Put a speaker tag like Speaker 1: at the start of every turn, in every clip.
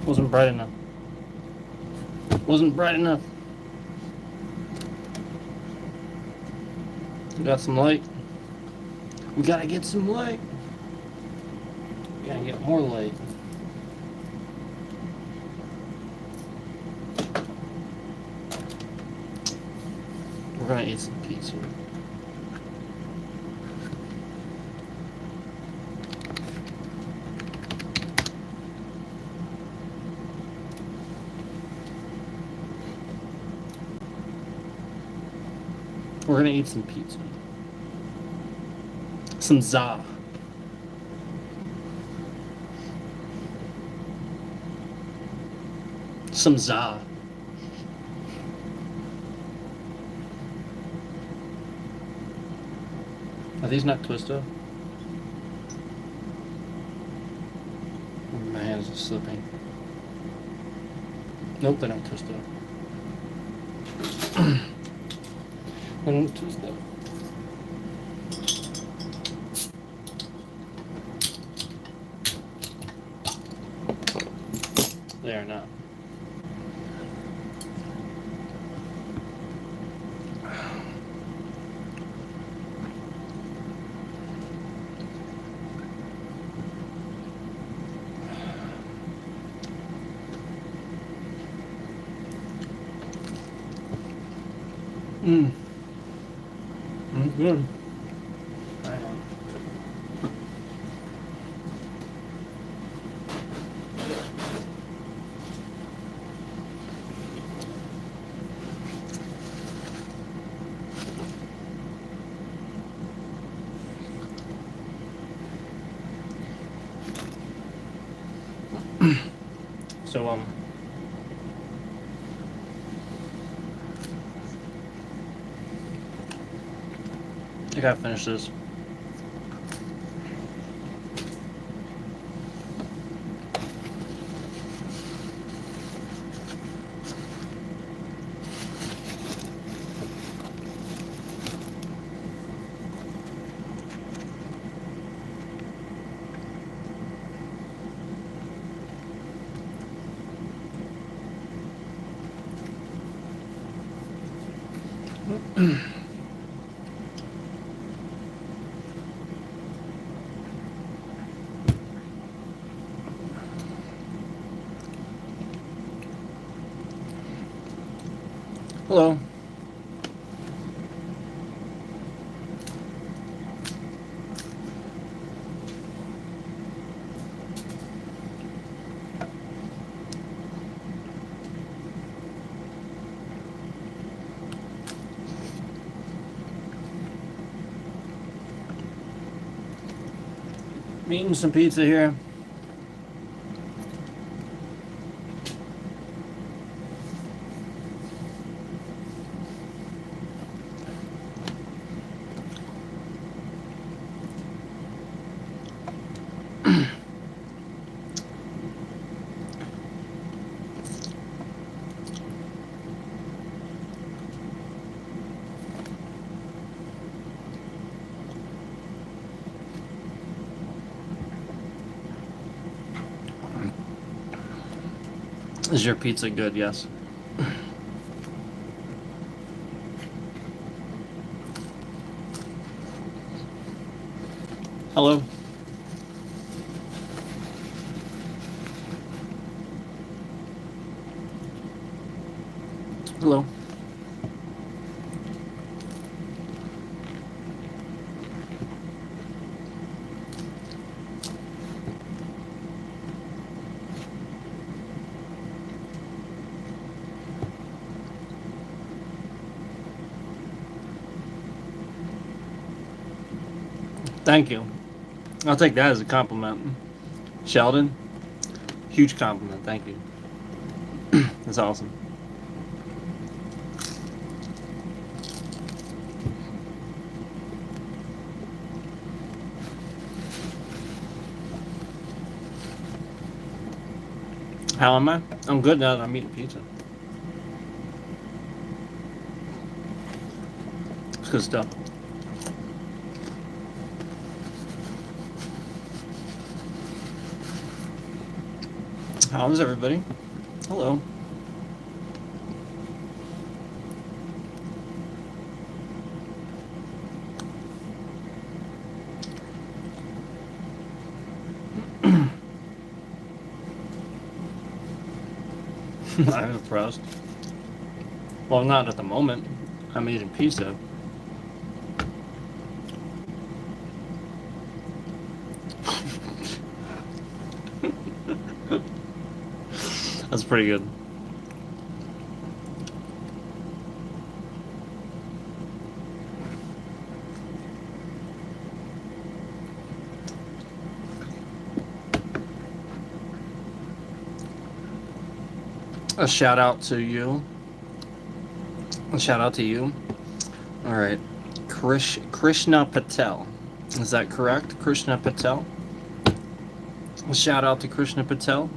Speaker 1: Wasn't bright enough. Wasn't bright enough. We got some light. We gotta get some light. We gotta get more light. We're gonna eat some pizza. We're gonna eat some pizza. Some za. Some za. Are these not Twisto? My hands are slipping. Nope, they're not Twisto. They're not Twisto. They are not. Good. So I gotta finish this. Hello. I'm eating some pizza here. Is your pizza good? Yes. Hello. Hello. Thank you. I'll take that as a compliment. Sheldon, huge compliment. Thank you. That's awesome. How am I? I'm good now that I'm eating pizza. It's good stuff. How's everybody? Hello. I'm impressed. Well, not at the moment. I'm eating pizza. That's pretty good. A shout out to you. A shout out to you. All right. Krishna Patel. Is that correct? Krishna Patel? A shout out to Krishna Patel.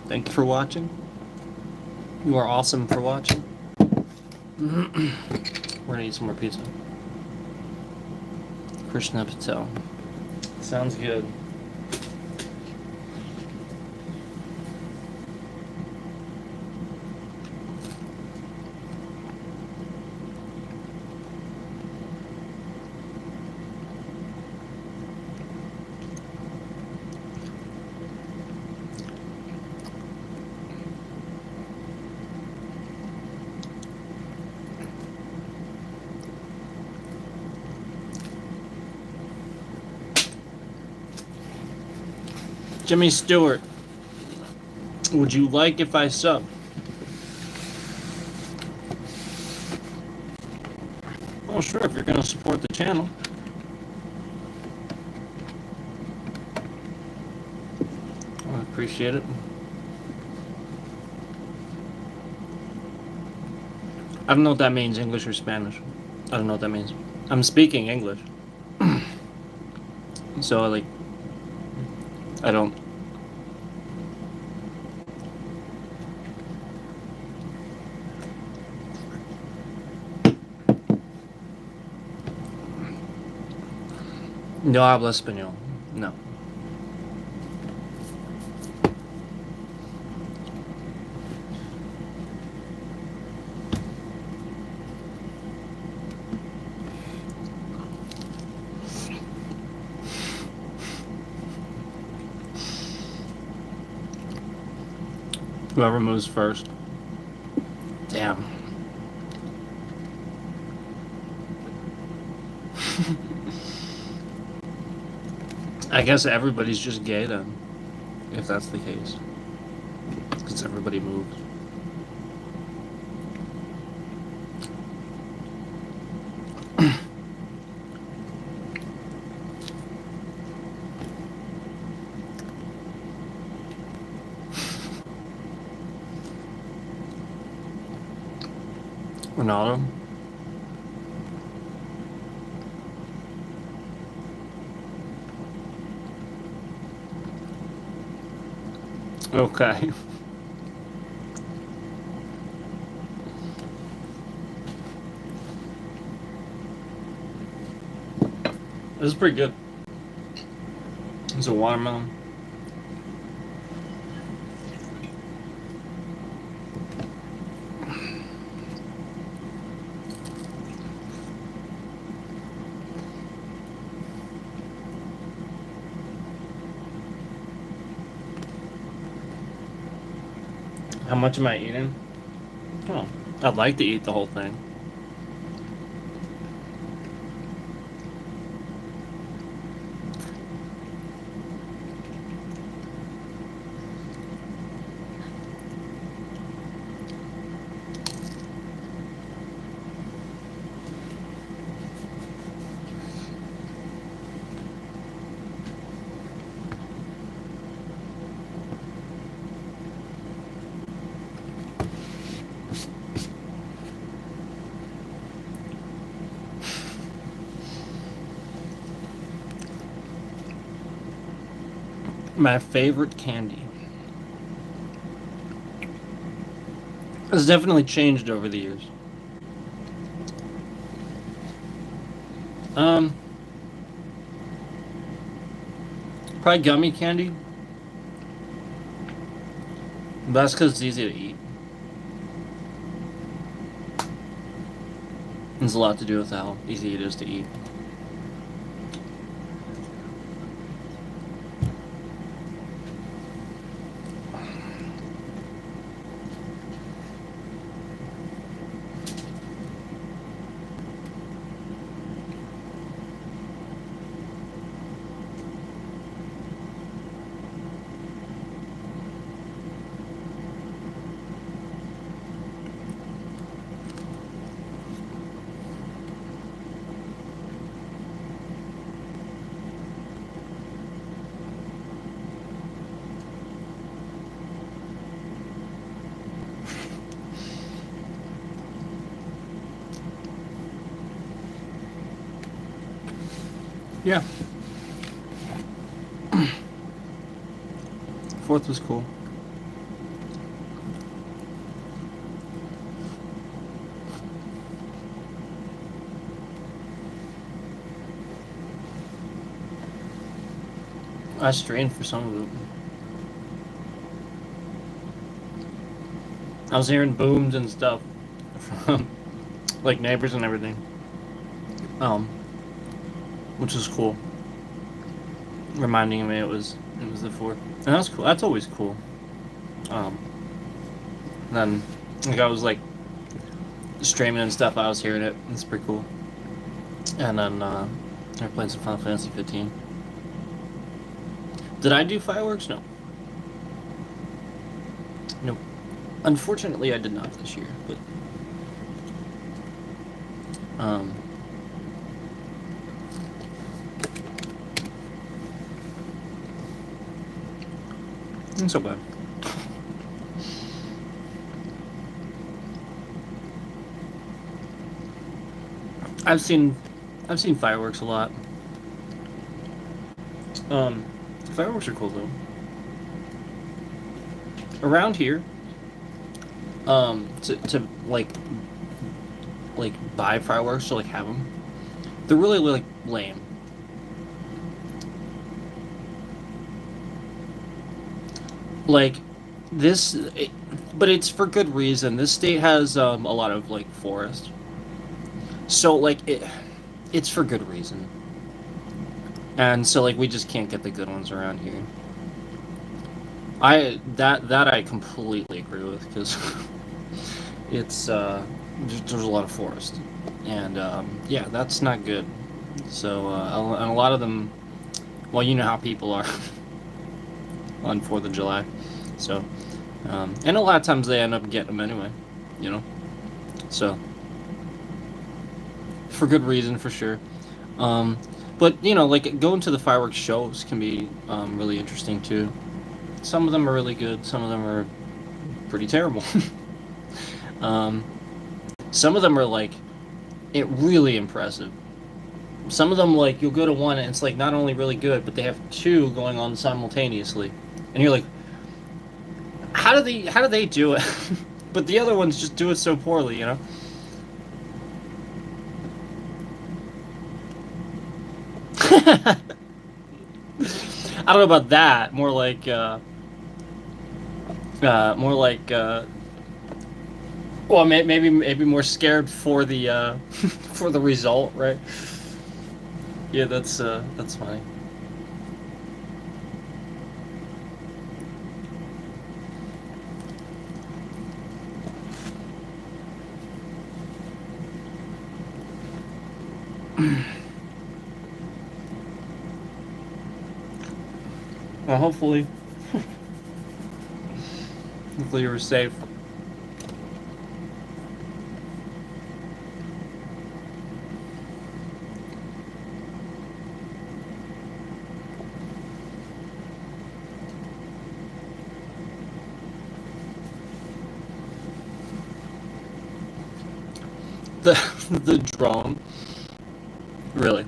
Speaker 1: Thank you for watching. You are awesome for watching. We're gonna eat some more pizza. Krishna Patel. Sounds good. Jimmy Stewart, would you like if I sub? Well, sure, if you're going to support the channel. I appreciate it. I don't know what that means, English or Spanish. I don't know what that means. I'm speaking English. So, like, I don't. No habla español. No. Whoever moves first. Damn. I guess everybody's just gay then, if that's the case. Because everybody moves. Ronaldo? Okay. This is pretty good. It's a watermelon. How much am I eating? Oh, I'd like to eat the whole thing. My favorite candy. It's definitely changed over the years. Um, Probably gummy candy. That's because it's easy to eat. There's a lot to do with how easy it is to eat. Yeah. Fourth was cool. I strained for some of it. I was hearing booms and stuff from like neighbors and everything. Which was cool. Reminding me it was the fourth. And that's cool. That's always cool. Um then like I was like streaming and stuff, I was hearing it. It's pretty cool. And then they were playing some Final Fantasy 15. Did I do fireworks? No. Nope. Unfortunately, I did not this year, but not so bad. I've seen fireworks a lot. Fireworks are cool though. Around here, to like buy fireworks to like have them, they're really like lame. Like this, but it's for good reason. This state has a lot of like forest, so like it's for good reason. And so like we just can't get the good ones around here. That I completely agree with because it's there's a lot of forest, and yeah, that's not good. So and a lot of them, well, you know how people are on 4th of July, so and a lot of times they end up getting them anyway, you know. So for good reason, for sure. Um, but you know, like going to the fireworks shows can be really interesting too. Some of them are really good. Some of them are pretty terrible. um, some of them are like it really impressive. Some of them like you'll go to one and it's like not only really good, but they have two going on simultaneously, and you're like, how do they do it? But the other ones just do it so poorly, you know. I don't know about that. More like well, maybe more scared for the for the result, right? Yeah, that's funny. Well, hopefully you were safe. The the drone, really?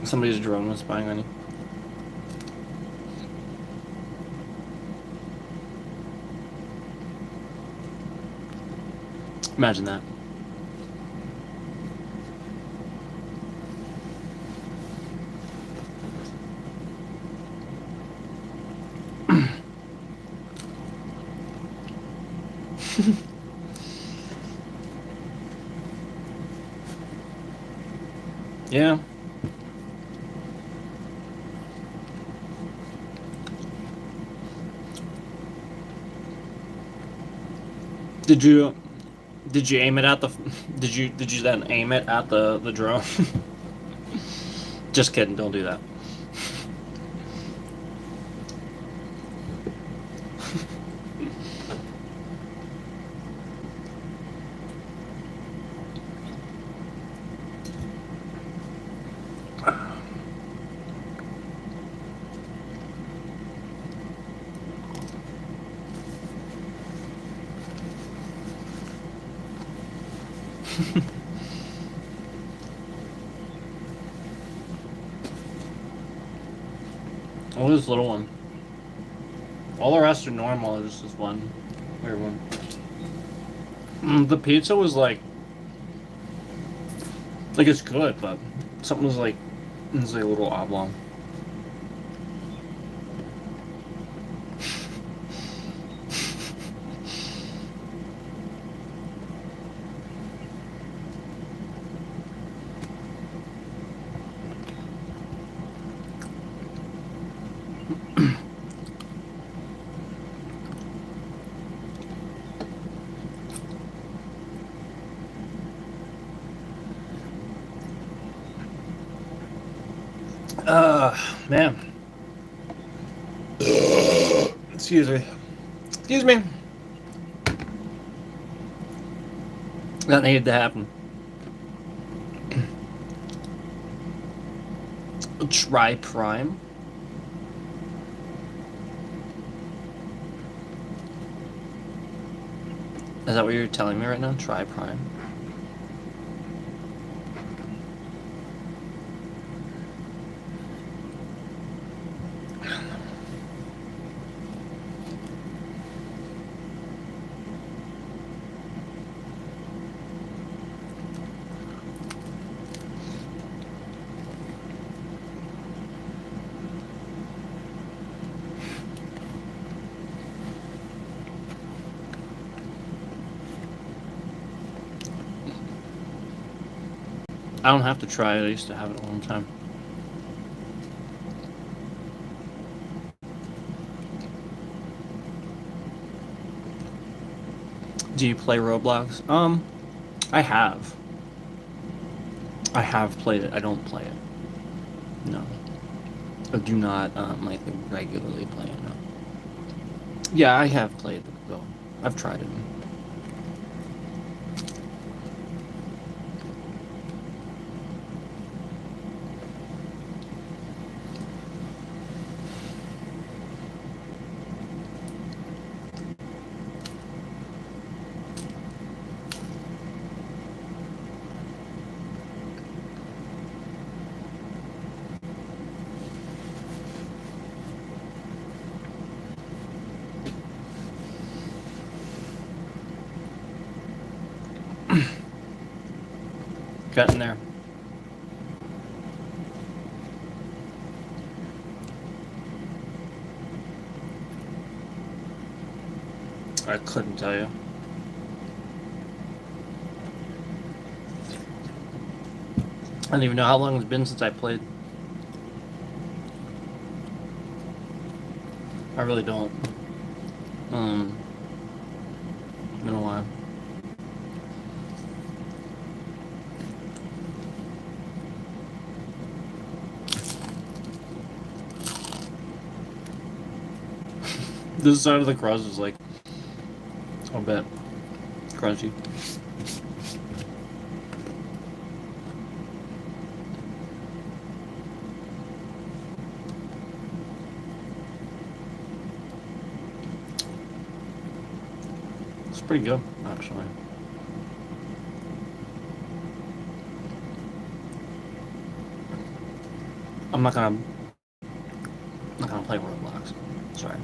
Speaker 1: Somebody's drone was spying on you. Imagine that. Yeah. Did you did you aim it at the did you then aim it at the drone? Just kidding, don't do that. Oh, this little one. All the rest are normal. There's this one weird one. The pizza was like it's good, but something was like it's like a little oblong. Man. Excuse me. Excuse me. That needed to happen. Try Prime. Is that what you're telling me right now? Try Prime. I don't have to try it. I used to have it all the time. Do you play Roblox? I have. I have played it. I don't play it. No. I do not like regularly play it. No. Yeah, I have played it though. I've tried it. Got in there. I couldn't tell you. I don't even know how long it's been since I played. I really don't. Been a while. This side of the crust is like, I'll bet, crunchy. It's pretty good, actually. I'm not gonna play Roblox. Sorry.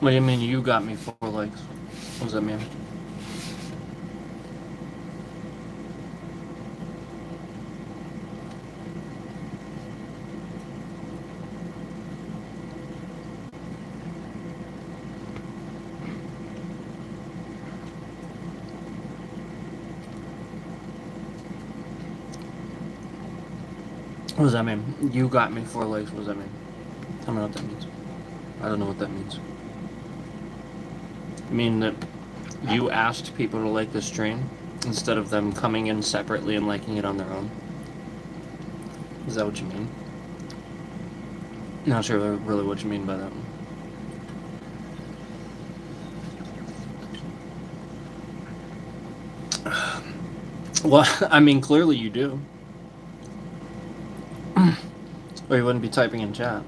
Speaker 1: What do you mean you got me 4 legs? What does that mean? What does that mean? You got me 4 legs. What does that mean? Tell me what that means. I don't know what that means. I mean that you asked people to like the stream instead of them coming in separately and liking it on their own. Is that what you mean? Not sure really what you mean by that one. Well, I mean, clearly you do. Or you wouldn't be typing in chat.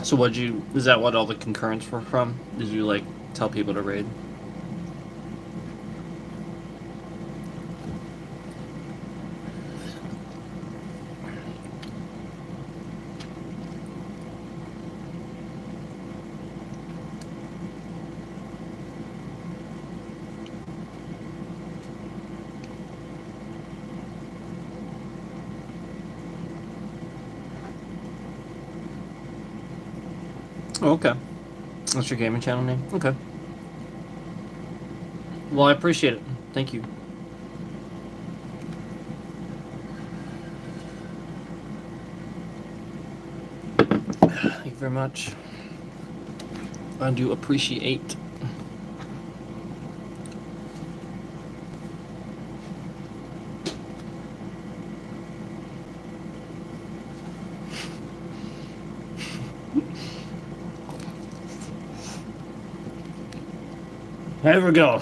Speaker 1: So is that what all the concurrence were from? Did you, like, tell people to raid? Oh, okay. That's your gaming channel name? Okay. Well, I appreciate it. Thank you. Thank you very much. I do appreciate. There we go.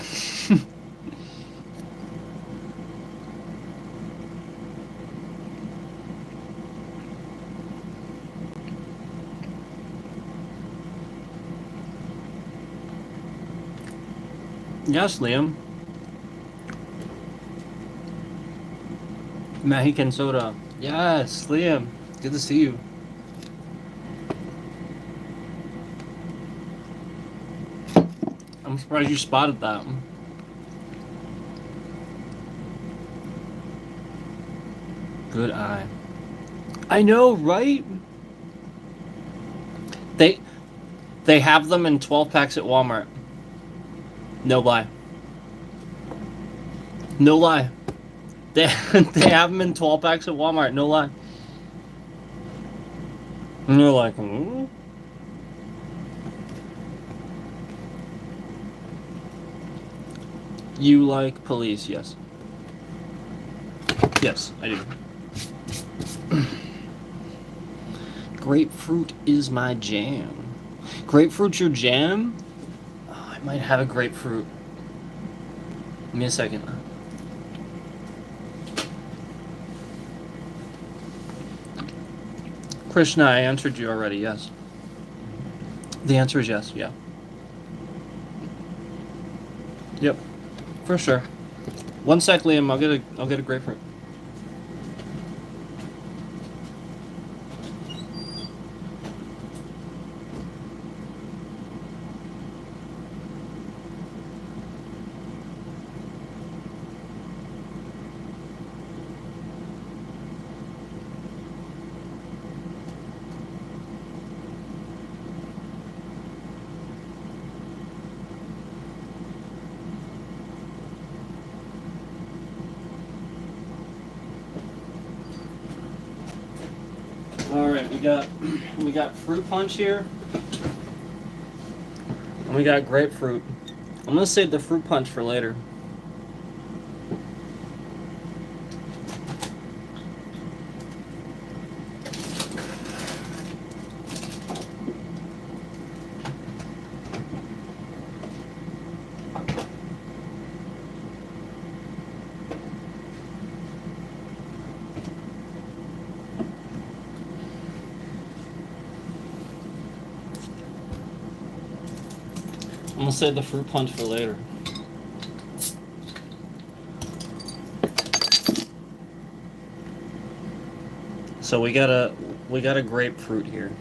Speaker 1: Yes, Liam. Mexican soda. Yes, Liam. Good to see you. I'm surprised you spotted that. Good eye. I know, right? They have them in 12 packs at Walmart. No lie. No lie. They have them in 12 packs at Walmart. No lie. And you're like, hmm? You like police, yes. Yes, I do. Grapefruit is my jam. Grapefruit's your jam? Oh, I might have a grapefruit. Give me a second. Krishna, I answered you already, yes. The answer is yes, yeah. Yep, for sure. 1 sec, Liam, I'll get a grapefruit. Alright, we got fruit punch here. And we got grapefruit. I'm gonna save the fruit punch for later. gonna save the fruit punch for later. So we got a grapefruit here.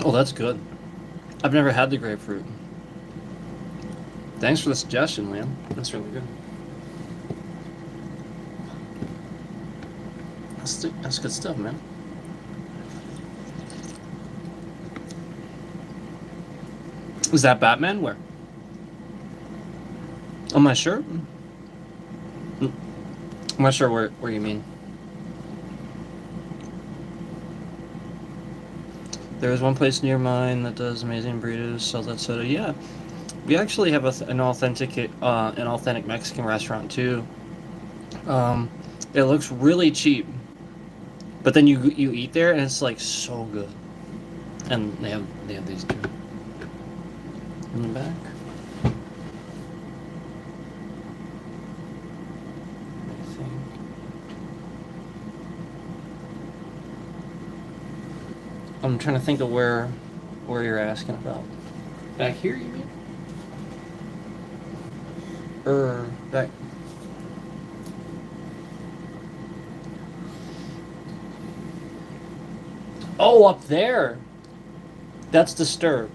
Speaker 1: Oh, that's good. I've never had the grapefruit. Thanks for the suggestion, Liam. That's really good. That's good stuff, man. Is that Batman? Where? On my shirt? I'm not sure where you mean. There is one place near mine that does amazing burritos, sells that soda. Yeah, we actually have an authentic Mexican restaurant too. It looks really cheap, but then you eat there and it's like so good. And they have these too in the back. I think. I'm trying to think of where you're asking about. Back here, you mean? Or back? Oh, up there. That's Disturbed.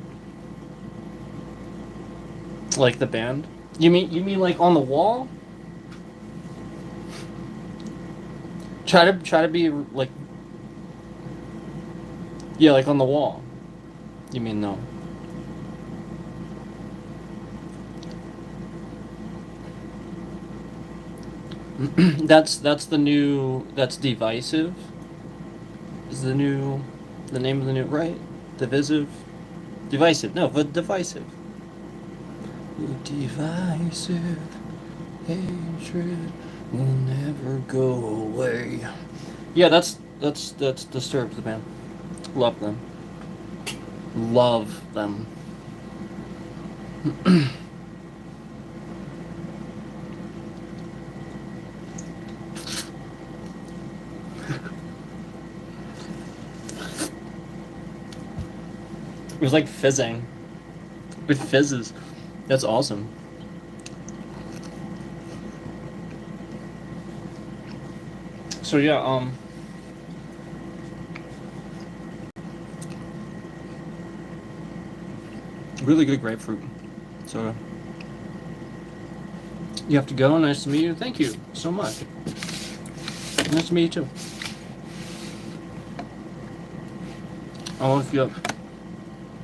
Speaker 1: Like the band? You mean like on the wall? Try to be like, yeah, like on the wall. You mean no? That's Divisive. Is the name of the new, right? Divisive. No, but Divisive. Divisive hatred will never go away. Yeah, that's Disturbed, the band. Love them. Love them. It was like fizzing. It fizzes. That's awesome. So yeah, really good grapefruit soda. You have to go. Nice to meet you. Thank you so much. Nice to meet you too. I'll look you up.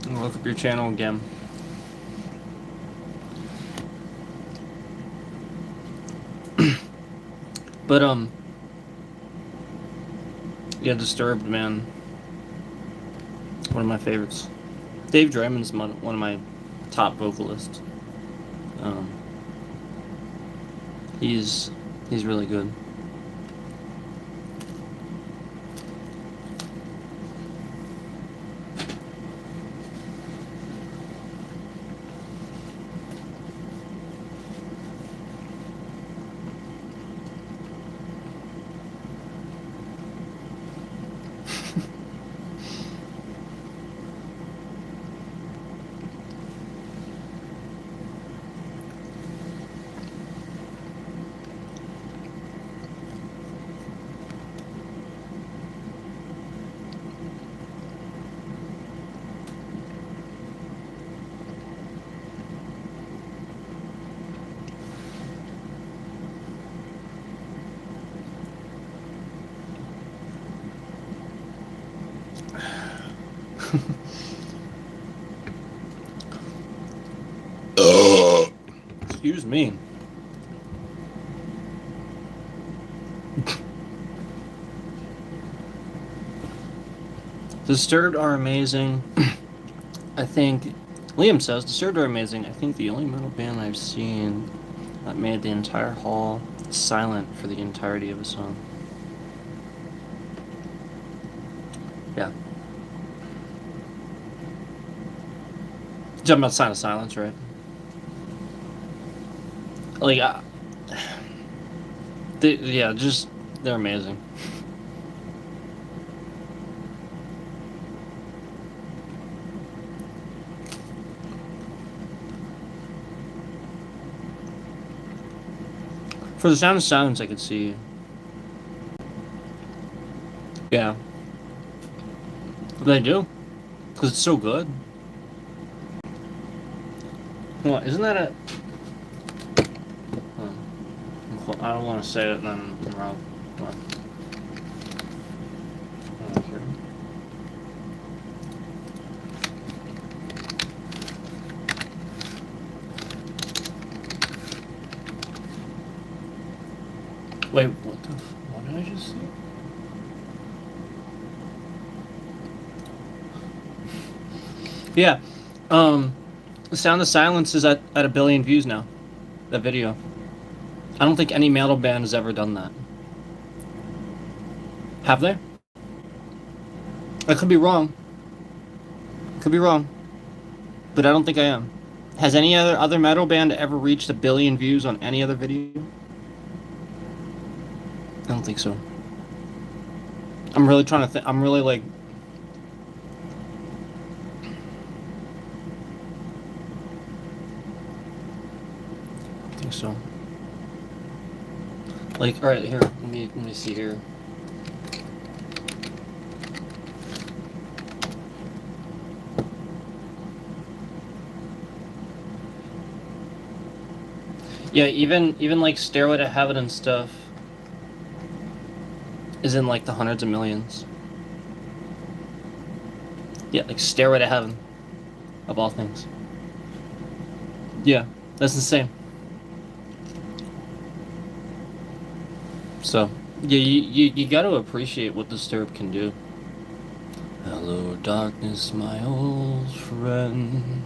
Speaker 1: I'll look up your channel again. But yeah, Disturbed, man. One of my favorites. Dave Draymond's one of my top vocalists. He's really good. Excuse me. Disturbed are amazing. I think Liam says Disturbed are amazing. I think the only metal band I've seen that made the entire hall silent for the entirety of a song. Yeah. You're talking about Sign of Silence, right? Like, they're amazing. For the Sound of Silence, I could see. Yeah. They do. Because it's so good. What, isn't that a... I don't want to say it and then I'm wrong. What? Wait, what did I just say? Yeah. The Sound of Silence is at 1 billion views now. That video. I don't think any metal band has ever done that. Have they? I could be wrong. Could be wrong. But I don't think I am. Has any other metal band ever reached 1 billion views on any other video? I don't think so. I'm really trying to think. I'm really like... I think so. Like, alright, here. Let me see here. Yeah, even like Stairway to Heaven and stuff is in like the hundreds of millions. Yeah, like Stairway to Heaven, of all things. Yeah, that's insane. So, yeah, you got to appreciate what Disturbed can do. Hello, darkness, my old friend.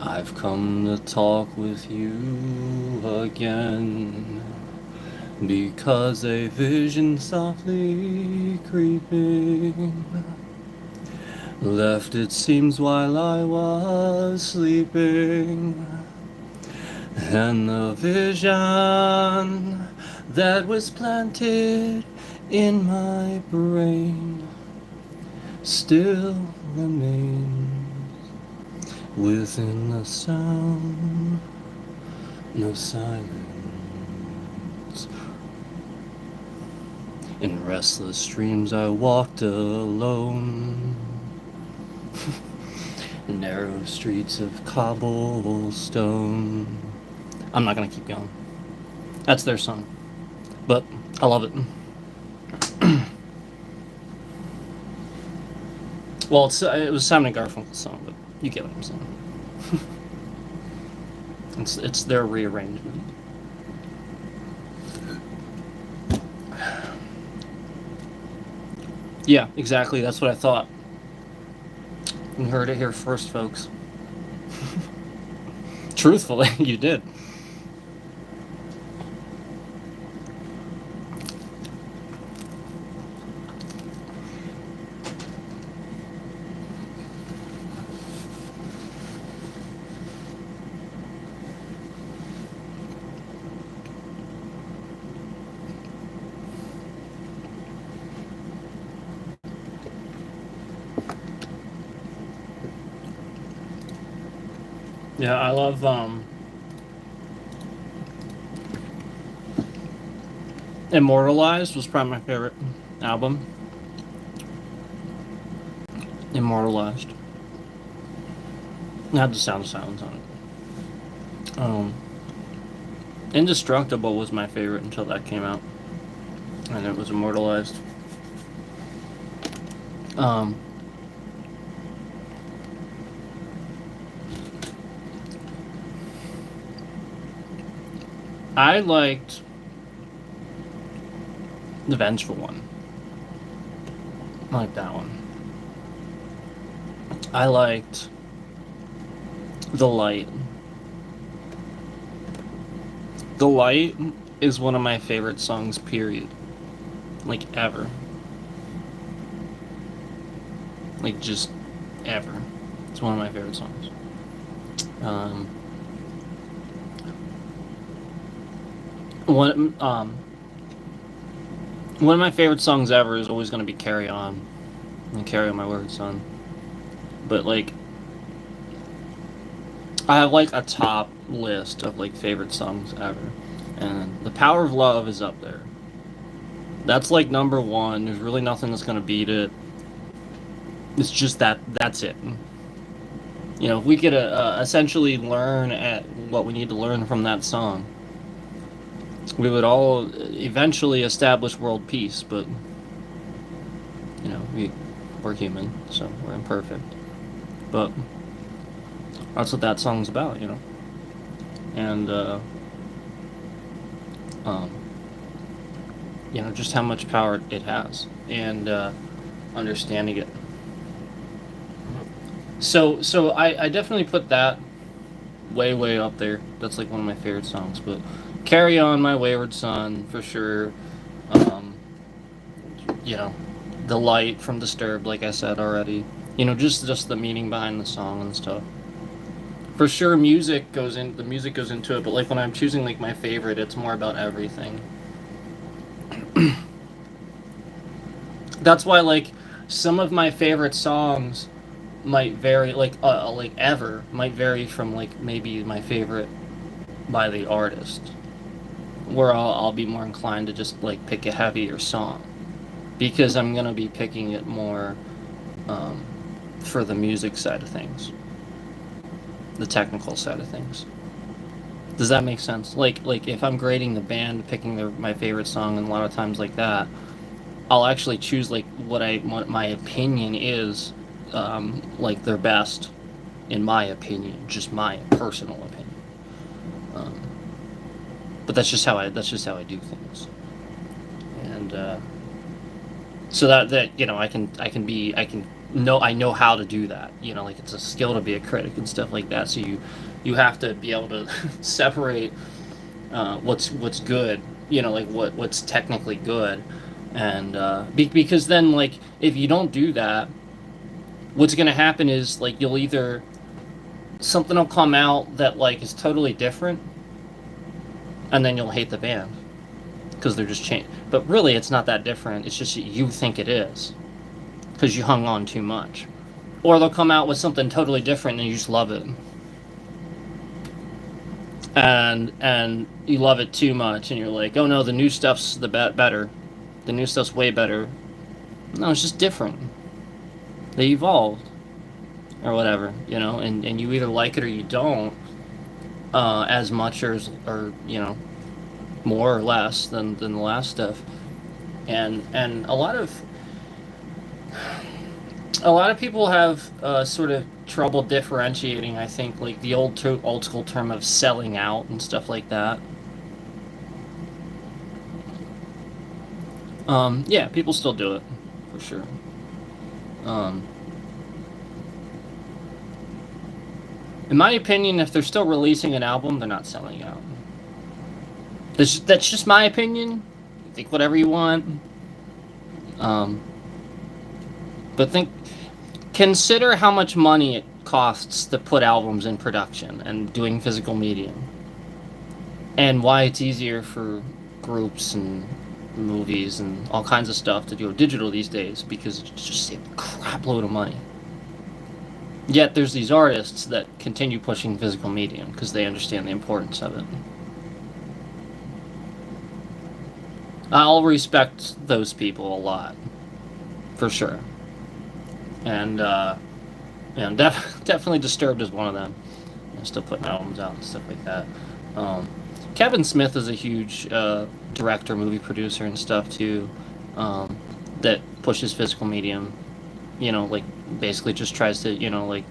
Speaker 1: I've come to talk with you again, because a vision softly creeping left, it seems, while I was sleeping. And the vision that was planted in my brain still remains within the sound, no silence. In restless dreams I walked alone, narrow streets of cobblestone. I'm not gonna keep going. That's their song, but I love it. Well, it was Simon & Garfunkel's song, but you get what I'm saying. It's their rearrangement. Yeah, exactly. That's what I thought. You heard it here first, folks. Truthfully, you did. Yeah, I love Immortalized was probably my favorite album. Immortalized. It had the Sound of Silence on it. Indestructible was my favorite until that came out, and it was Immortalized. I liked the Vengeful One. I like that one. I liked The Light. The Light is one of my favorite songs, period. Like, ever. Like, just ever. It's one of my favorite songs. One of my favorite songs ever is always going to be Carry On. And Carry On My Words, Son. But, like, I have, like, a top list of, like, favorite songs ever. And The Power of Love is up there. That's like number one. There's really nothing that's gonna beat it. It's just that's it. You know, if we could essentially learn at what we need to learn from that song, we would all eventually establish world peace. But you know, we're human, so we're imperfect. But that's what that song's about, you know. And um, you know, just how much power it has, and understanding it. So I definitely put that way up there. That's like one of my favorite songs. But Carry On, My Wayward Son, for sure. Um, you know, The Light from Disturbed, like I said already. You know, just the meaning behind the song and stuff. For sure, the music goes into it. But like when I'm choosing like my favorite, it's more about everything. That's why like some of my favorite songs might vary, like ever might vary from like maybe my favorite by the artist, where I'll be more inclined to just like pick a heavier song because I'm gonna be picking it more um, for the music side of things, the technical side of things. Does that make sense? Like if I'm grading the band, picking my favorite song, and a lot of times like that, I'll actually choose like what my opinion is, like their best, in my opinion, just my personal opinion. Um, but that's just how I do things, and so that you know I know how to do that. You know, like it's a skill to be a critic and stuff like that. So you have to be able to separate what's good. You know, like what's technically good, and because then like if you don't do that, what's gonna happen is like you'll either something will come out that like is totally different, and then you'll hate the band because they're just changed. But really, it's not that different. It's just that you think it is because you hung on too much. Or they'll come out with something totally different and you just love it, and you love it too much, and you're like, oh no, the new stuff's better. The new stuff's way better. No, it's just different. They evolved or whatever, you know, and you either like it or you don't, as much or you know, more or less than the last stuff. And a lot of people have sort of trouble differentiating, I think, like the old school term of selling out and stuff like that. Yeah, people still do it for sure. Um, in my opinion, if they're still releasing an album, they're not selling out. That's just my opinion. Think whatever you want. Um, but consider how much money it costs to put albums in production and doing physical media, and why it's easier for groups and movies and all kinds of stuff to do digital these days because it's just a crap load of money. Yet there's these artists that continue pushing physical medium because they understand the importance of it. I'll respect those people a lot, for sure. And definitely Disturbed is one of them. Still putting albums out and stuff like that. Um, Kevin Smith is a huge director, movie producer, and stuff too. That pushes physical medium. You know, like basically just tries to like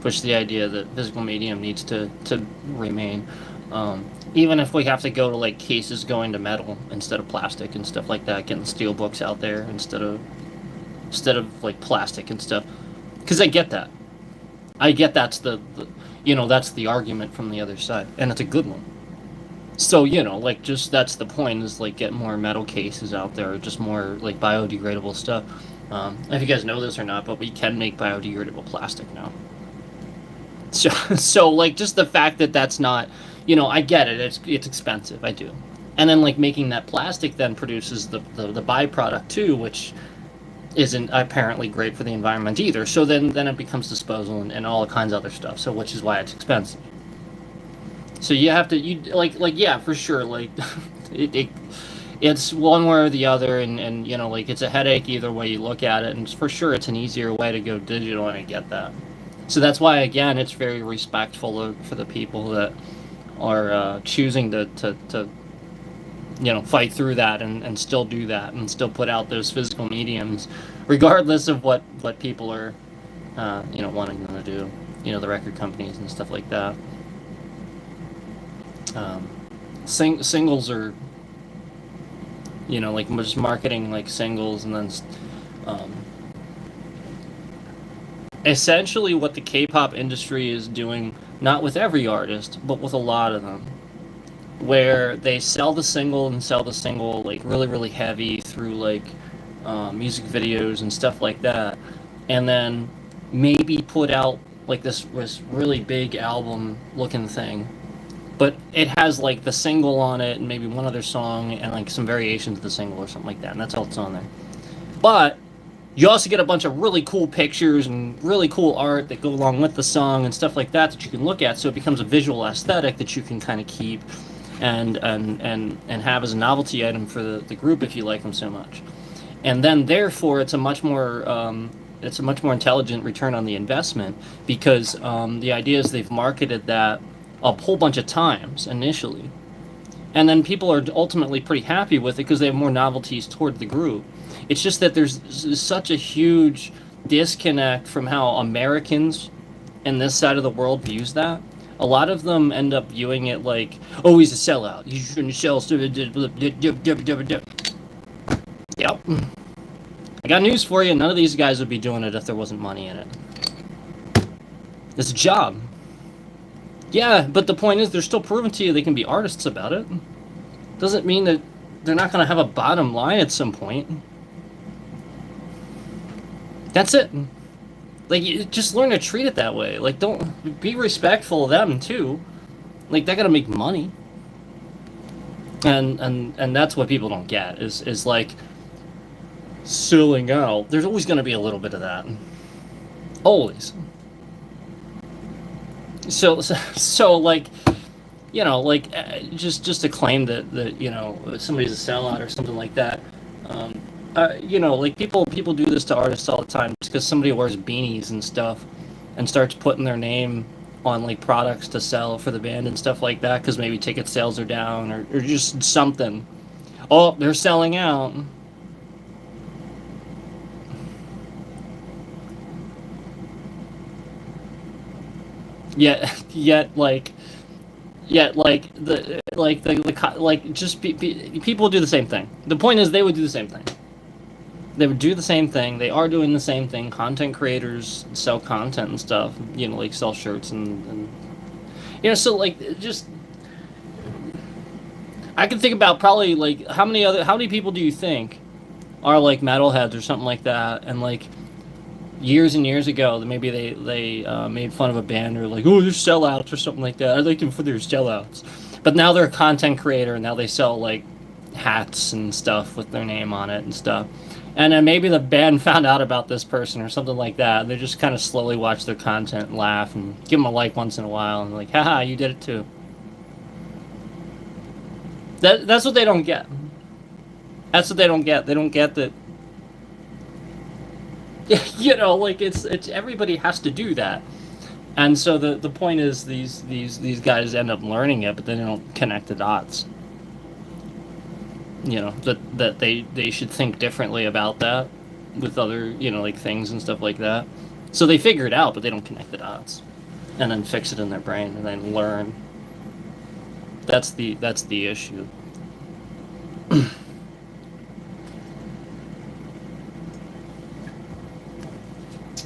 Speaker 1: push the idea that physical medium needs to remain. Even if we have to go to like cases going to metal instead of plastic and stuff like that, getting steel books out there instead of like plastic and stuff, because I get that. I get that's that's the argument from the other side, and it's a good one. So like just that's the point is like get more metal cases out there, just more like biodegradable stuff. If you guys know this or not, but we can make biodegradable plastic now. So like just the fact that that's not, I get it. It's expensive. I do. And then like making that plastic then produces the byproduct too, which isn't apparently great for the environment either. So then it becomes disposal and all kinds of other stuff. So which is why it's expensive. So you have to yeah, for sure, like it it's one way or the other, and you know, like it's a headache either way you look at it, and for sure it's an easier way to go digital, and I get that. So that's why, again, it's very respectful for the people that are choosing to you know, fight through that and still do that and still put out those physical mediums, regardless of what people are you know, wanting them to do. You know, the record companies and stuff like that. Um, singles are, you know, like just marketing like singles, and then um, essentially what the K-pop industry is doing, not with every artist, but with a lot of them, where they sell the single and sell the single like really really heavy through like music videos and stuff like that, and then maybe put out like this really big album looking thing, but it has like the single on it and maybe one other song and like some variations of the single or something like that, and that's all that's on there. But you also get a bunch of really cool pictures and really cool art that go along with the song and stuff like that you can look at, so it becomes a visual aesthetic that you can kind of keep and have as a novelty item for the group if you like them so much. And then therefore it's a much more intelligent return on the investment, because the idea is they've marketed that a whole bunch of times initially, and then people are ultimately pretty happy with it because they have more novelties toward the group. It's just that there's such a huge disconnect from how Americans in this side of the world views that. A lot of them end up viewing it like, oh, he's a sellout. He shouldn't sell. Yep. I got news for you. None of these guys would be doing it if there wasn't money in it. It's a job. Yeah, but the point is, they're still proving to you they can be artists about it. Doesn't mean that they're not going to have a bottom line at some point. That's it. Like, you just learn to treat it that way. Like, don't be respectful of them too. Like, they gotta make money. And that's what people don't get is like selling out. There's always gonna be a little bit of that. Always. So like, you know, like just to claim that you know, somebody's a sellout or something like that. You know, like people do this to artists all the time, just because somebody wears beanies and stuff and starts putting their name on like products to sell for the band and stuff like that, because maybe ticket sales are down, or just something. Oh, they're selling out. Yet like like just people do the same thing. The point is, they would do the same thing. They would do the same thing. They are doing the same thing. Content creators sell content and stuff. You know, like sell shirts and you know. So like, just I can think about probably like how many people do you think are like metalheads or something like that, and like years and years ago, maybe they made fun of a band, or like, oh, they're sellouts or something like that. I like them for their sellouts, but now they're a content creator, and now they sell like hats and stuff with their name on it and stuff. And then maybe the band found out about this person or something like that. And they just kind of slowly watch their content and laugh and give them a like once in a while, and like, haha, you did it too. That's what they don't get. That's what they don't get. They don't get that. You know, like it's everybody has to do that. And so the point is, these guys end up learning it, but they don't connect the dots. You know, that they should think differently about that with other, you know, like things and stuff like that. So they figure it out, but they don't connect the dots, and then fix it in their brain and then learn. That's the issue.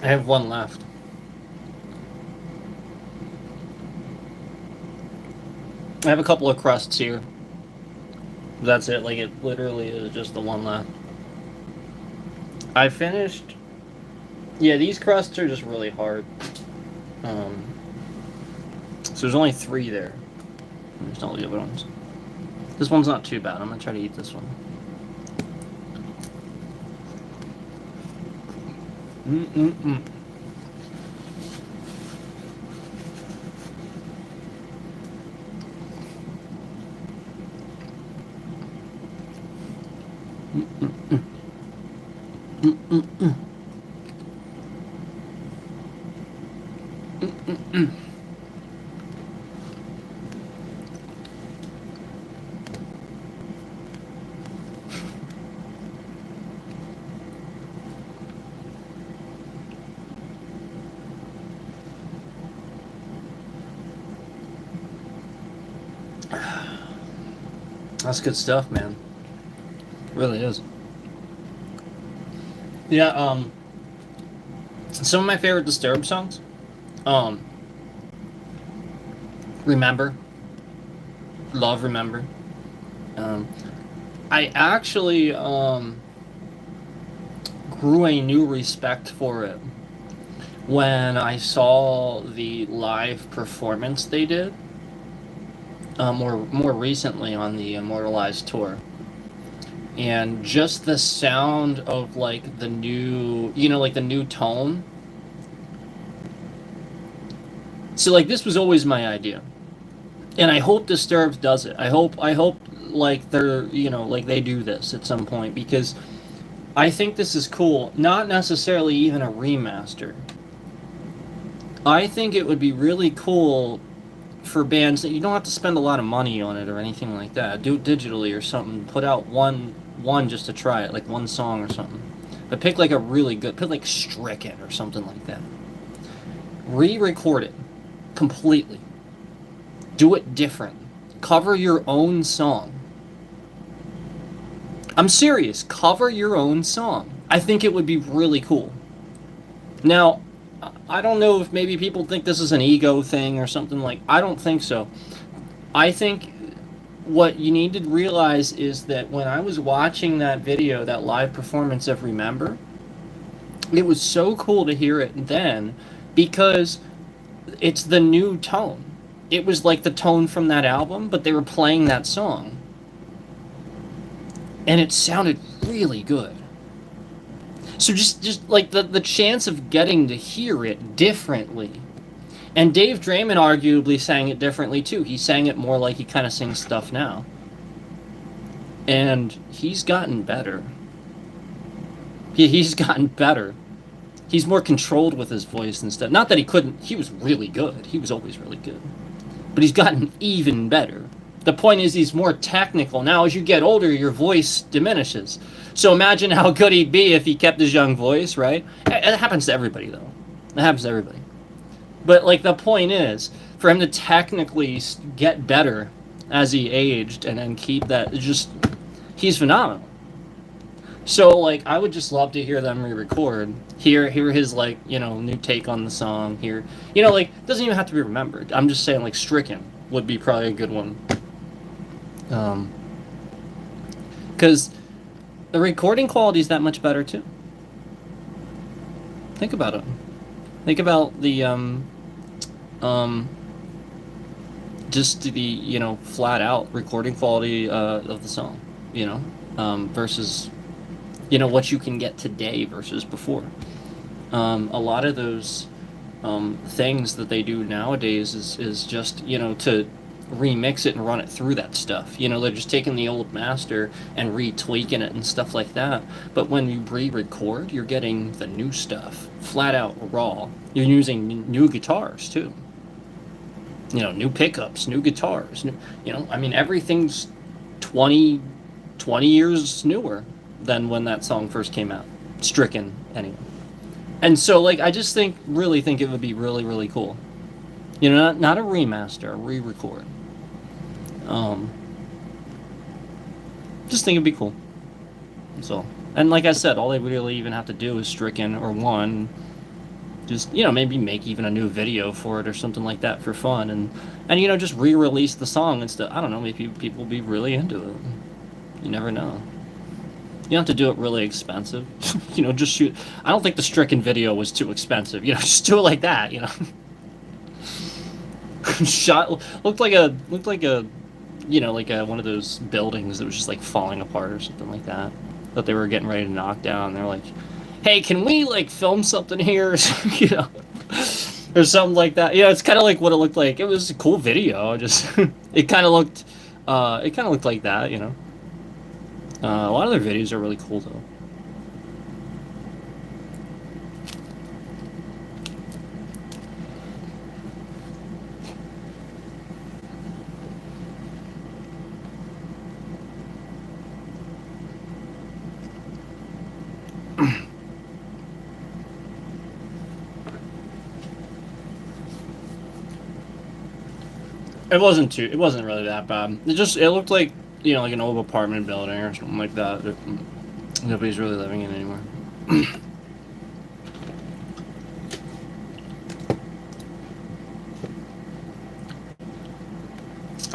Speaker 1: I have one left. I have a couple of crusts here. That's it. Like, it literally is just the one left. I finished. Yeah, these crusts are just really hard. So there's only 3 there. There's all the other ones. This one's not too bad. I'm gonna try to eat this one. Mm-mm-mm. That's good stuff, man. Really is. Yeah, some of my favorite Disturbed songs. Um, Remember. Love Remember. Um, I actually grew a new respect for it when I saw the live performance they did more recently on the Immortalized tour. And just the sound of like the new, like the new tone. So like this was always my idea, and I hope Disturbed does it. I hope like they're like they do this at some point, because I think this is cool. Not necessarily even a remaster. I think it would be really cool for bands that you don't have to spend a lot of money on it or anything like that. Do it digitally or something. Put out one just to try it, like one song or something. But pick like a really good, pick like Stricken or something like that. Re-record it completely. Do it different. Cover your own song. I'm serious. Cover your own song. I think it would be really cool. Now, I don't know if maybe people think this is an ego thing or something like. I don't think so. I think what you need to realize is that when I was watching that video, that live performance of Remember, it was so cool to hear it then, because it's the new tone. It was like the tone from that album, but they were playing that song. And it sounded really good. So just like the chance of getting to hear it differently. And Dave Draymond arguably sang it differently too. He sang it more like he kind of sings stuff now. And he's gotten better. He's gotten better. He's more controlled with his voice and stuff. Not that he couldn't, he was really good. He was always really good. But he's gotten even better. The point is he's more technical. Now, as you get older, your voice diminishes. So imagine how good he'd be if he kept his young voice, right? It happens to everybody, though. It happens to everybody. But, like, the point is, for him to technically get better as he aged and then keep that, he's phenomenal. So, like, I would just love to hear them re-record. Hear his, like, new take on the song. Like, doesn't even have to be remembered. I'm just saying, like, Stricken would be probably a good one. Because the recording quality is that much better, too. Think about it. Think about the, just the, flat out recording quality of the song, versus, what you can get today versus before. A lot of those things that they do nowadays is just, to remix it and run it through that stuff. They're just taking the old master and retweaking it and stuff like that. But when you re-record, you're getting the new stuff, flat out raw. You're using new guitars too. New pickups, new guitars. Everything's 20 years newer than when that song first came out. Stricken, anyway. And so, like, I just really think it would be really, really cool. Not a remaster, a re-record. Just think it'd be cool. So, and like I said, all they really even have to do is Stricken or one. Just, maybe make even a new video for it or something like that for fun. And just re-release the song and stuff. I don't know, maybe people will be really into it. You never know. You don't have to do it really expensive. Just shoot. I don't think the Stricken video was too expensive. Just do it like that, Shot looked like a one of those buildings that was just like falling apart or something like that they were getting ready to knock down. They're like, hey, can we like film something here? Or something like that. It's kind of like what it looked like. It was a cool video. Just it kind of looked like that. A lot of their videos are really cool though. It wasn't really that bad. It looked like, like an old apartment building or something like that. Nobody's really living in anymore.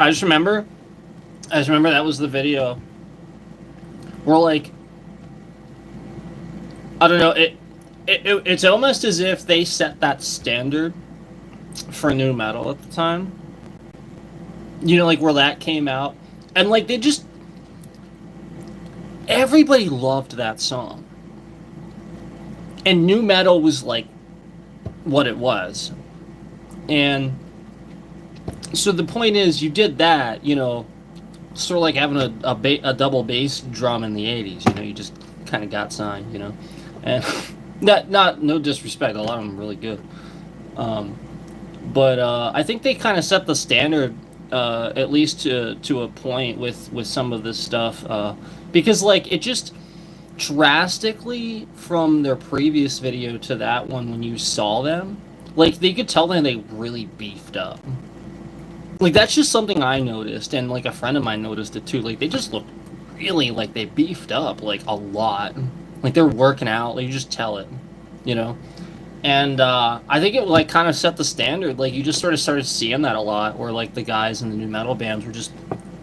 Speaker 1: I just remember that was the video where, like, I don't know, it's almost as if they set that standard for nu metal at the time. Like where that came out, and like everybody loved that song, and nu metal was like what it was. And so the point is, you did that, sort of like having a double bass drum in the 80s. You just kind of got signed, and no disrespect, a lot of them are really good, but I think they kind of set the standard, at least to a point with some of this stuff, because like it just drastically from their previous video to that one, when you saw them, like they could tell that they really beefed up. Like that's just something I noticed, and like a friend of mine noticed it too. Like they just looked really like they beefed up like a lot. Like they're working out, like you just tell it, And I think it like kind of set the standard. Like you just sort of started seeing that a lot, where like the guys in the nu metal bands were just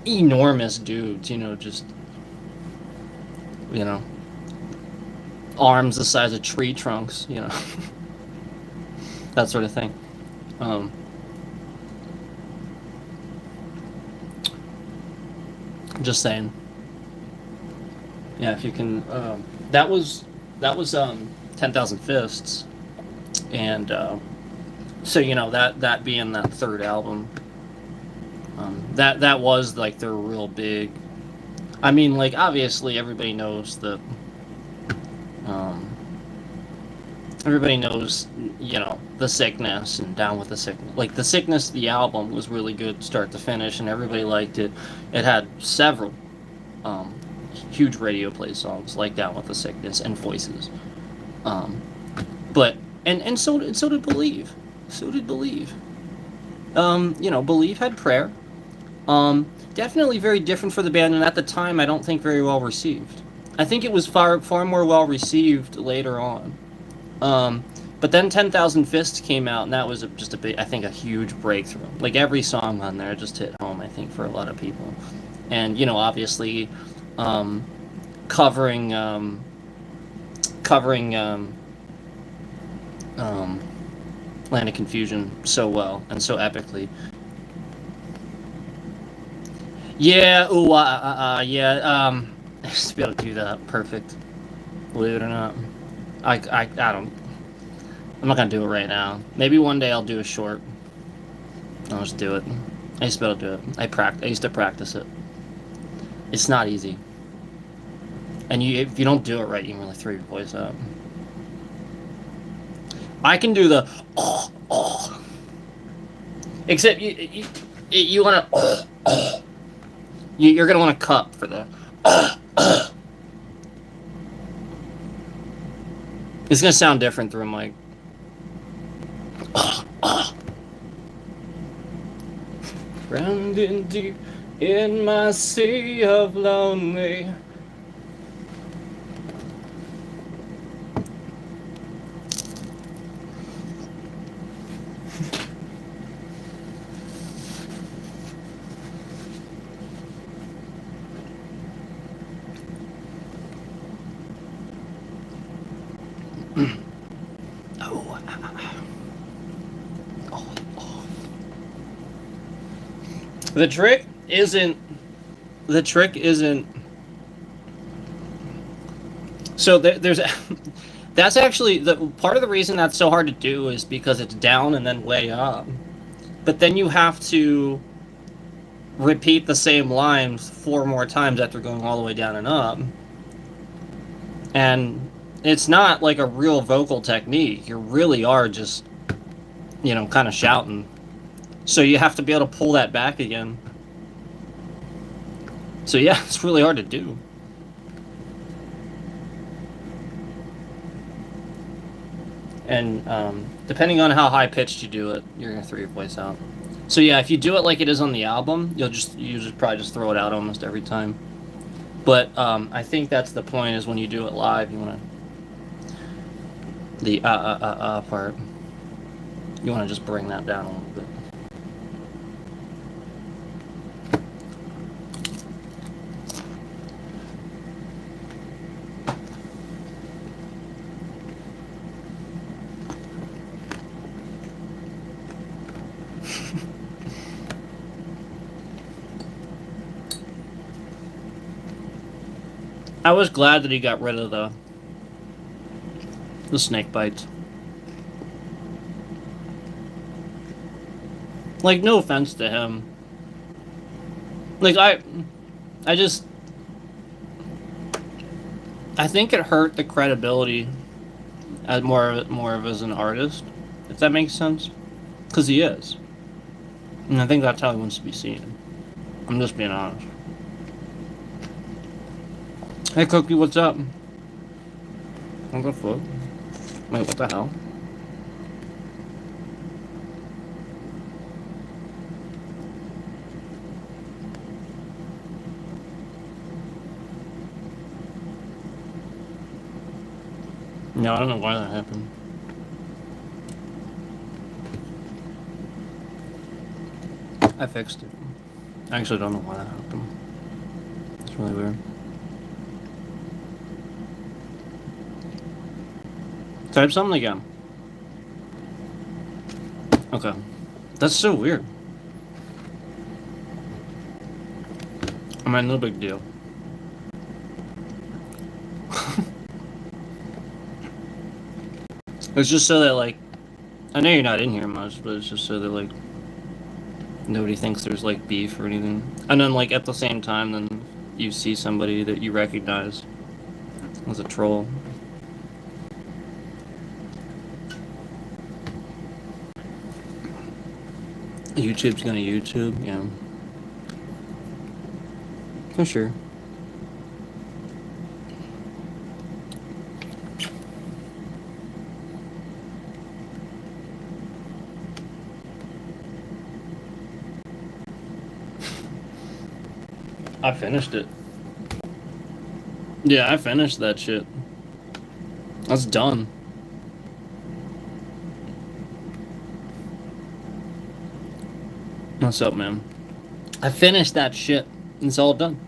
Speaker 1: enormous dudes, just arms the size of tree trunks, that sort of thing. Just saying. Yeah, if you can. That was 10,000 Fists, and so that being that third album, that was like their real big. I mean, like obviously everybody knows that. Everybody knows, The Sickness and Down with the Sickness. Like, The Sickness, the album, was really good start to finish, and everybody liked it. It had several huge radio play songs, like Down with the Sickness and Voices. But, and so did Believe. So did Believe. Believe had Prayer. Definitely very different for the band, and at the time, I don't think very well received. I think it was far more well received later on. But then 10,000 Fists came out, and that was just a huge breakthrough. Like every song on there just hit home, I think, for a lot of people. And obviously, covering Land of Confusion so well and so epically. Yeah, yeah. I used to be able to do that perfect. Believe it or not. I don't. I'm not gonna do it right now. Maybe one day I'll do a short. I'll just do it. I used to be able to do it. I used to practice it. It's not easy. And if you don't do it right, you can really throw your voice out. I can do the except you want to you're gonna want a cup for the It's gonna sound different through a mic. Drowning deep in my sea of lonely. The trick isn't. So there's. That's actually the part of the reason that's so hard to do is because it's down and then way up, but then you have to repeat the same lines 4 more times after going all the way down and up, and it's not like a real vocal technique. You really are just, kind of shouting. So you have to be able to pull that back again. So yeah, it's really hard to do. And depending on how high pitched you do it, you're gonna throw your voice out. So yeah, if you do it like it is on the album, you just probably just throw it out almost every time. But I think that's the point is when you do it live, you want to the part. You want to just bring that down a little bit. I was glad that he got rid of the snake bites. Like, no offense to him. Like, I just, I think it hurt the credibility as more of as an artist, if that makes sense, because he is, and I think that's how he wants to be seen. I'm just being honest. Hey, Cookie, what's up? What the fuck? Wait, what the hell? No, I don't know why that happened. I fixed it. I actually don't know why that happened. It's really weird. Type something again. Okay. That's so weird. I mean, no big deal. It's just so that, like, I know you're not in here much, but it's just so that, like, nobody thinks there's, like, beef or anything. And then, like, at the same time, then you see somebody that you recognize as a troll. YouTube's gonna YouTube, yeah. For sure. I finished it. Yeah, I finished that shit. That's done. What's up, man? I finished that shit. It's all done.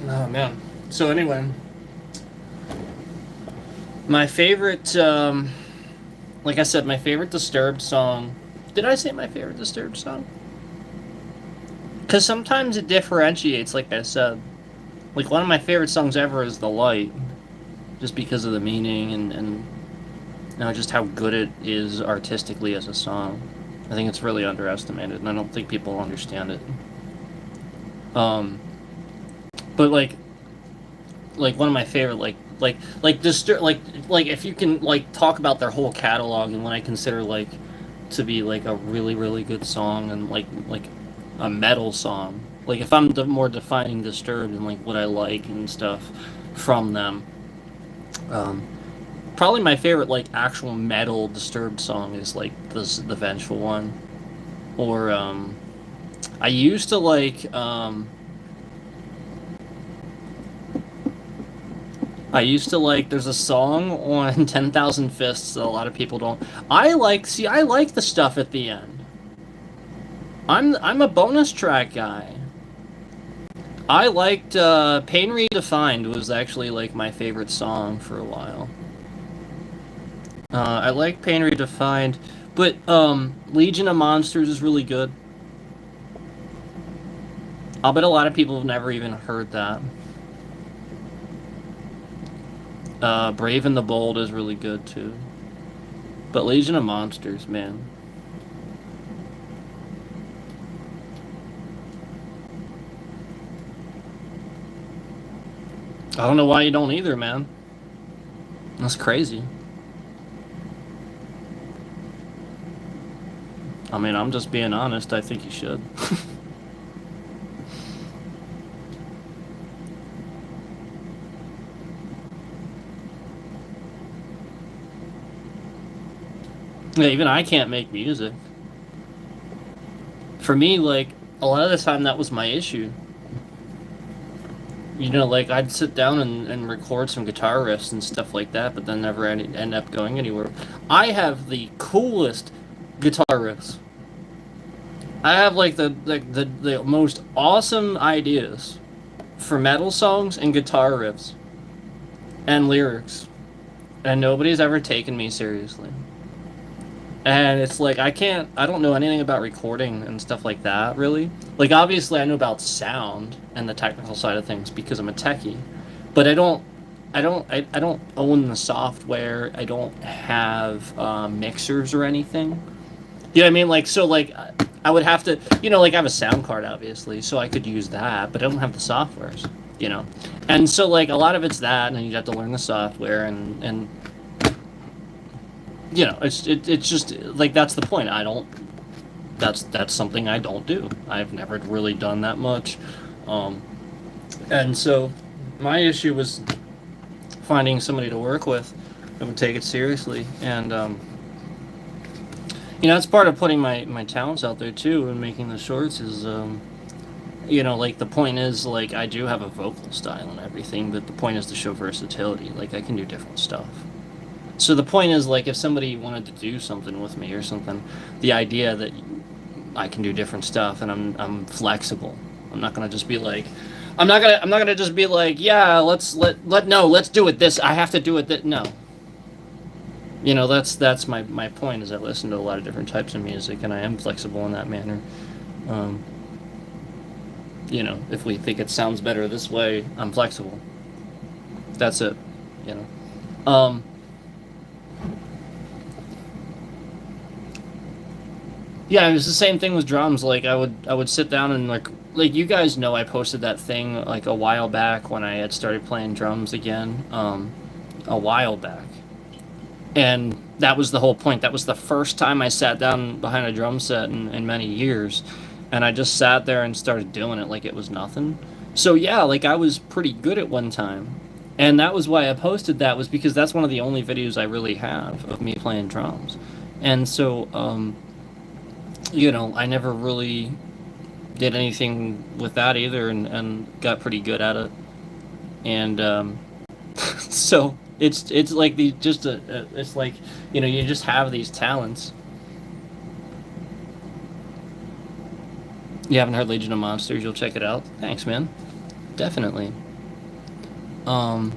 Speaker 1: Oh, man. So, anyway. My favorite, like I said, my favorite Disturbed song. Did I say my favorite Disturbed song? Because sometimes it differentiates, like I said. Like, one of my favorite songs ever is The Light. Just because of the meaning and you know, just how good it is artistically as a song. I think it's really underestimated, and I don't think people understand it. But like one of my favorite like if you can like talk about their whole catalog and what I consider like to be like a really really good song and like a metal song. Like if I'm more defining Disturbed and like what I like and stuff from them. Um, Probably my favorite like actual metal Disturbed song is like the Vengeful One, or I used to like there's a song on 10,000 Fists that a lot of people don't. I like the stuff at the end. I'm a bonus track guy. I liked Pain Redefined was actually like my favorite song for a while. I like Pain Redefined, but Legion of Monsters is really good. I'll bet a lot of people have never even heard that. Brave and the Bold is really good too. But Legion of Monsters, man. I don't know why you don't either, man. That's crazy. I mean, I'm just being honest. I think you should. Yeah, even I can't make music. For me, like, a lot of the time that was my issue. You know, like, I'd sit down and record some guitar riffs and stuff like that, but then never end up going anywhere. I have the coolest guitar riffs. I have, like, the most awesome ideas for metal songs and guitar riffs and lyrics, and nobody's ever taken me seriously. And it's like I don't know anything about recording and stuff like that, really. Like, obviously I know about sound and the technical side of things because I'm a techie, but I don't own the software. I don't have mixers or anything. You know what I mean? Like, so, like, I would have to, like, I have a sound card, obviously, so I could use that, but I don't have the softwares, you know? And so, like, a lot of it's that, and then you have to learn the software, and it's just, like, that's the point. That's something I don't do. I've never really done that much. And so, my issue was finding somebody to work with that would take it seriously, and, it's part of putting my talents out there too and making the shorts is, like, the point is, like, I do have a vocal style and everything, but the point is to show versatility. Like, I can do different stuff. So the point is, like, if somebody wanted to do something with me or something, the idea that I can do different stuff and I'm flexible. I'm not gonna just be like, I'm not gonna just be like, yeah, let's do it this. I have to do it that. No. That's my point, is I listen to a lot of different types of music, and I am flexible in that manner. If we think it sounds better this way, I'm flexible. That's it. Yeah, it was the same thing with drums. Like, I would sit down and, like you guys know, I posted that thing like a while back when I had started playing drums again, a while back. And that was the whole point. That was the first time I sat down behind a drum set in many years. And I just sat there and started doing it like it was nothing. So yeah, like, I was pretty good at one time. And that was why I posted that, was because that's one of the only videos I really have of me playing drums. And so, I never really did anything with that either, and got pretty good at it. And, so it's like it's like, you just have these talents. You haven't heard Legion of Monsters? You'll check it out. Thanks, man. Definitely. I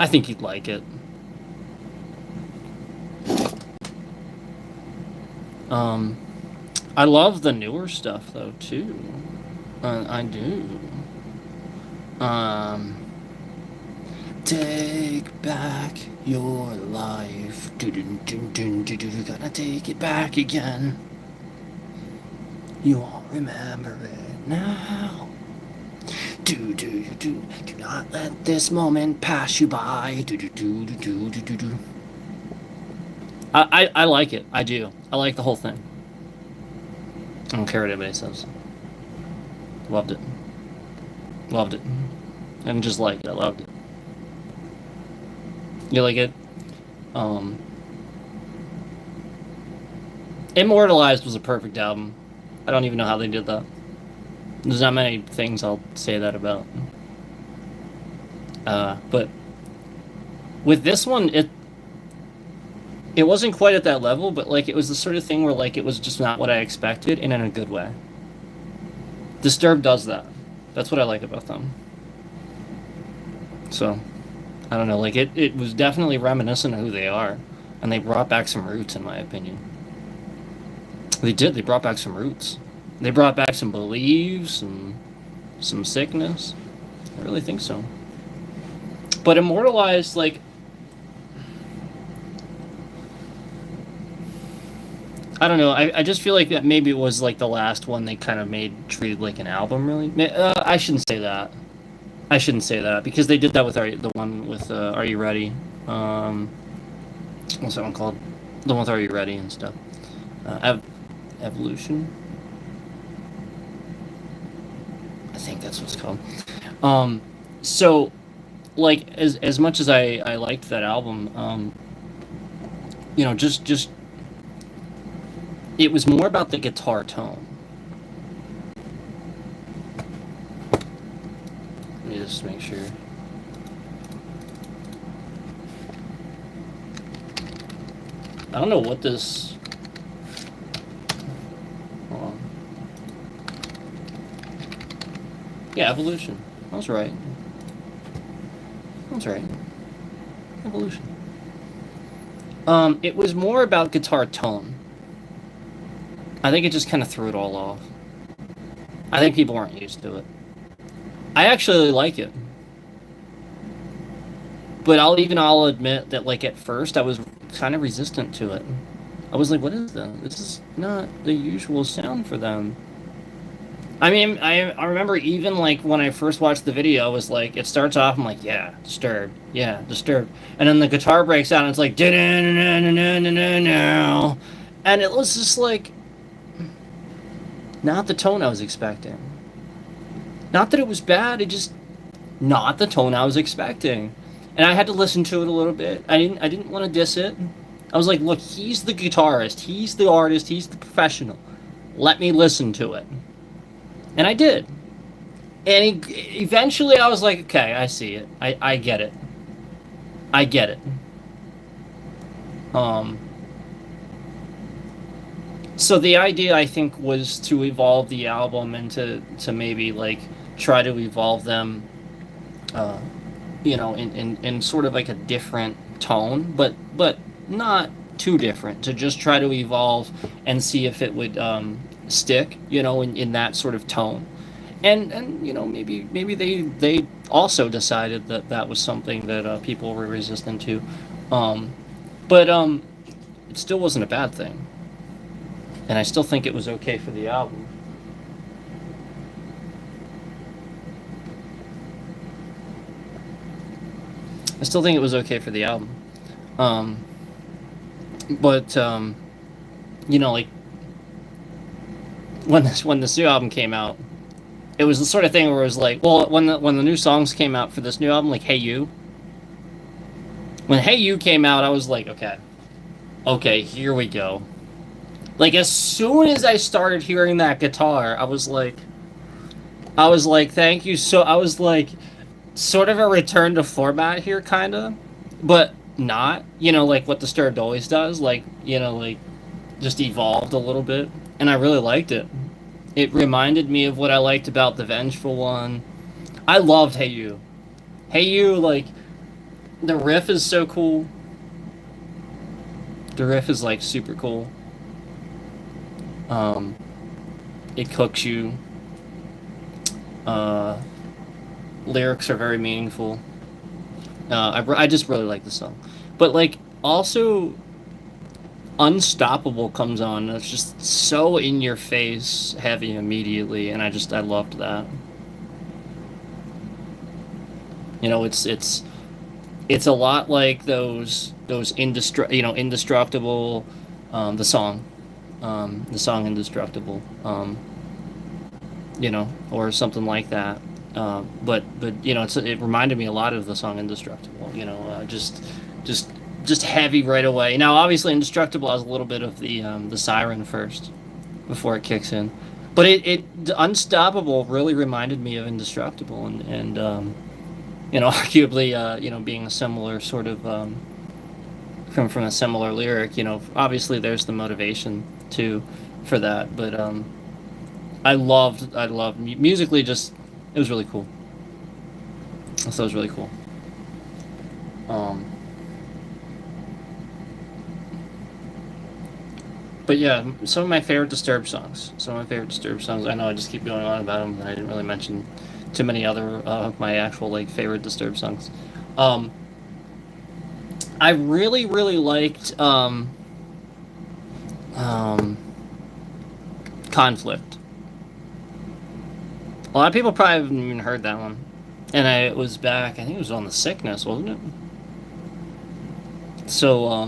Speaker 1: think you'd like it. I love the newer stuff though too. I do. Take back your life. Gonna take it back again. You won't remember it now. Do not let this moment pass you by. I like it. I do. I like the whole thing. I don't care what anybody says. Loved it. Loved it. And just like it. I loved it. You like it? Immortalized was a perfect album. I don't even know how they did that. There's not many things I'll say that about. But with this one, it wasn't quite at that level, but, like, it was the sort of thing where, like, it was just not what I expected, and in a good way. Disturbed does that. That's what I like about them. So, I don't know, like, it was definitely reminiscent of who they are, and they brought back some roots, in my opinion. They did. They brought back some roots. They brought back some beliefs and some sickness. I really think so. But Immortalized, like, I don't know. I just feel like that maybe it was, like, the last one they kind of treated like an album, really. I shouldn't say that. I shouldn't say that, because they did that with the one with Are You Ready? What's that one called? The one with Are You Ready and stuff. Evolution? I think that's what it's called. So, like, as much as I liked that album, just It was more about the guitar tone. Let me just make sure. I don't know what this... Hold on. Yeah, Evolution. I was right. That's right. Evolution. It was more about guitar tone. I think it just kind of threw it all off. I think people weren't used to it. I actually like it. But I'll admit that, like, at first I was kind of resistant to it. I was like, what is that? This is not the usual sound for them. I mean, I remember even, like, when I first watched the video, I was like, it starts off, I'm like, yeah, Disturbed. Yeah, Disturbed. And then the guitar breaks out and it's like, and it was just like, not the tone I was expecting. Not that it was bad, it just not the tone I was expecting. And I had to listen to it a little bit. I didn't want to diss it. I was like, look, he's the guitarist, he's the artist, he's the professional. Let me listen to it. And I did. And eventually I was like, okay, I see it. I get it. I get it. So the idea, I think, was to evolve the album and to maybe, like, try to evolve them, in sort of like a different tone, but not too different, to just try to evolve and see if it would stick, in that sort of tone. And maybe they also decided that that was something that people were resistant to. But it still wasn't a bad thing. And I still think it was okay for the album. I still think it was okay for the album. But like, when this new album came out, it was the sort of thing where it was like, well, when the new songs came out for this new album, like Hey You. When Hey You came out, I was like, okay, here we go. Like, as soon as I started hearing that guitar, I was like, thank you. So I was like, sort of a return to format here, kind of, but not, like what Disturbed always does, like, just evolved a little bit, and I really liked it. It reminded me of what I liked about The Vengeful One. I loved Hey You. Hey You, like, the riff is so cool. The riff is, like, super cool. It cooks you. Lyrics are very meaningful. I just really like the song. But, like, also, Unstoppable comes on, and it's just so in your face heavy immediately, and I loved that. It's a lot like those Indestructible, the song Indestructible, or something like that. But it reminded me a lot of the song Indestructible. Just heavy right away. Now, obviously, Indestructible has a little bit of the siren first before it kicks in, but Unstoppable really reminded me of Indestructible, and arguably, being a similar sort of come from a similar lyric. Obviously, there's the motivation too for that, but I loved musically. Just, it was really cool. I thought it was really cool. But yeah, some of my favorite Disturbed songs. I know I just keep going on about them, but I didn't really mention too many other of my actual, like, favorite Disturbed songs. I really, really liked Conflict. A lot of people probably haven't even heard that one. And it was back, I think it was on The Sickness, wasn't it? So,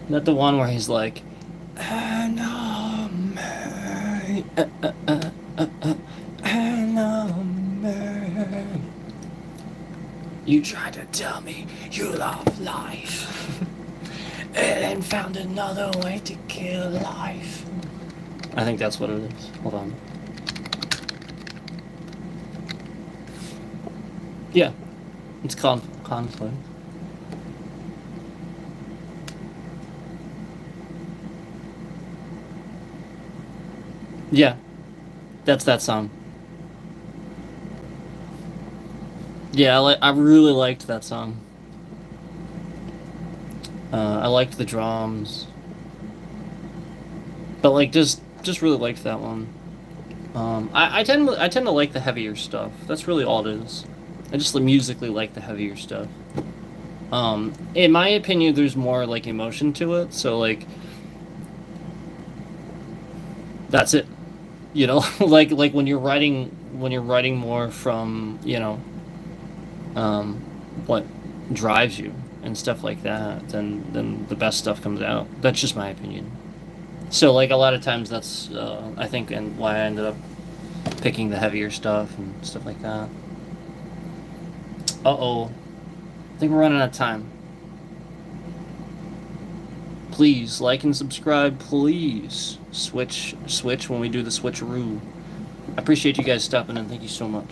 Speaker 1: not the one where he's like, enemy, enemy. You tried to tell me you love life. and found another way to kill life. I think that's what it is. Hold on. Yeah, it's conflict. Yeah, that's that song. Yeah, I really liked that song. I liked the drums, but like just really liked that one. I tend to like the heavier stuff. That's really all it is. I just musically like the heavier stuff. In my opinion, there's more like emotion to it. So like that's it. You know, like when you're writing more from um, what drives you and stuff like that, then the best stuff comes out. That's just my opinion. So like a lot of times that's I think and why I ended up picking the heavier stuff and stuff like that. Uh-oh. I think we're running out of time. Please like and subscribe, please. Switch when we do the switcheroo. I appreciate you guys stopping in. Thank you so much.